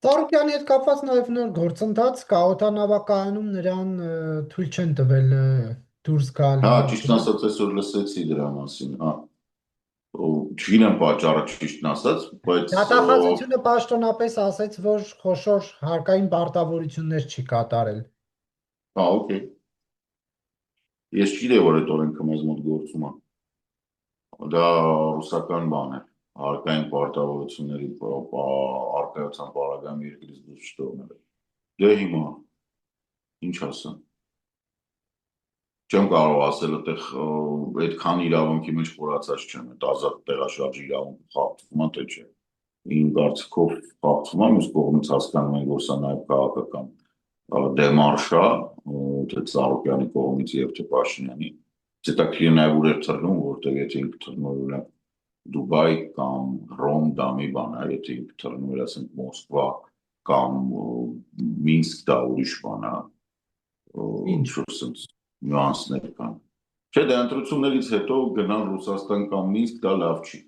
Ծառուկյանի հետ կապված նաև նոր գործընթաց կա օդանավակայանում նրան թույլ չեն տվել դուրս գալ Հա, ճիշտ Իրաքից։ ասած այսօր լսեցի դրա մասին, հա։ Չգիտեմ պատճառը ճիշտն ասած, բայց Դատախազությունը պաշտոնապես ասաց, որ խոշոր հարկային պարտավորություններ չի կատարել։ հա, օքեյ։ Ես չգիտեի, որ այդ օրենքը մեզ մոտ գործում է։ Դա ռուսական բան է։ Հարկային պարտավորությունների արկայության պարագայում երկրից դուրս չթողնել։ Դե հիմա ինչ ասեմ։ Չեմ կարող ասել այդտեղ այդքան իրավունքի մեջ խորացած չեմ, այդ ազատ տեղաշարժի իրավունքը խախտվում է թե չէ։ Իմ կարծիքով խախտվում է, մյուս կողմից հասկանում ենք, որ սա նաև քաղաքական դեմարշ է, թե Ծառուկյանի կողմից եւ թե Փաշինյանի։ Հետաքրքիր նաև ուր էր թռնում, որտեղ եթե ինքը թռնում էր Դուբայ կամ Ռոմ, դա մի բան է, եթե ինքը թռնում էր ասենք Մոսկվա կամ Մինսկ, դա ուրիշ բան է, Ինչ։ ինչ-որ sense նյուանսներ կան։ Չէ, դե ընտրություններից հետո գնալ Ռուսաստան կամ Մինսկ, դա լավ չի։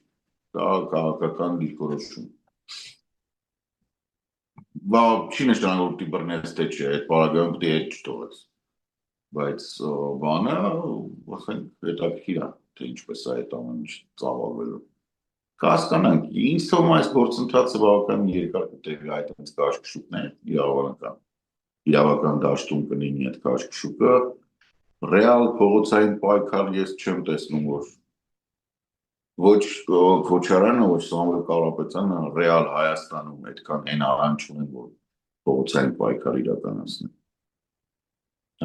Դա քաղաքական դիրքորոշում։ Բա չի նշանակում որ դիբրնես թե չէ, այդ պարագայում պետք է հետ չթողես։ Բայց բանը, ասենք, հետաքրքիր է, թե ինչպես է այդ ամեն ինչ ծավալվելու։ Կհասկանանք, ինձ թվում է այս գործընթացը բավական երկար կտևի այդ այնց կաշկշուկներ, իրավական դաշտում կլինի այդ կաշկշուկը, ռեալ փողոցային պայքար ես չեմ տեսնում, որ ոչ Քոչարյանը, ոչ Սամվել Կարապետյանը ռեալ Հայաստանում այդքան այն առան չունեն, որ փողոցային պայքար իրականացնեն։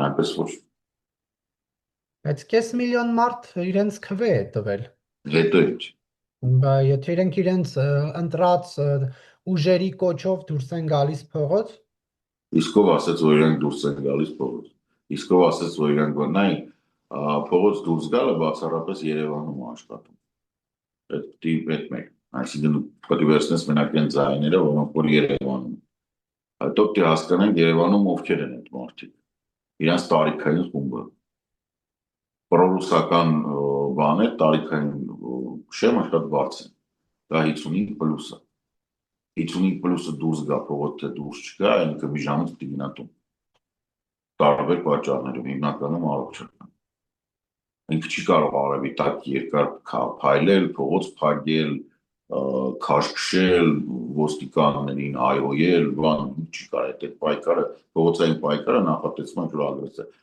Այնպես որ Բայց կես միլիոն մարդ իրենց քվե է տվել։ հետո ինչ։ Բա եթե իրենք իրենց ընտրած ուժերի կոչով դուրս են գալիս փողոց, Իսկ ով ասաց, որ իրենք դուրս են գալիս փողոց։ Իսկ ով ասաց, որ իրենք նայ փողոց դուրս գալը բացառապես Երևանում է աշխատում։ Այդ մեկ։ Այսինքն պետք է վերցնես մենակ այն ձայները, որոնք որ Երևանում։ Հետո պետք է հասկանանք Երևանում ովքեր են այդ մարդիկ։ Իրանց տարիքային խումբը։ Պրոռուսական բան է, տարիքային շեմը շատ բարձր է։ Դա 55+ է։ 55+-ը դուրս գա փողոց, թե դուրս չգա, ինքը մի ժամից պիտի գնա տուն։ Տարբեր պատճառներով, հիմնականում առողջական։ Ինքը չի կարող արևի տակ երկար փայլել, փողոց փակել, քաշքշել, ոստիկաններին այոյել, բան չի կարող այդ պայքարը, փողոցային պայքարը նախատեսվում է որ ագրեսիա։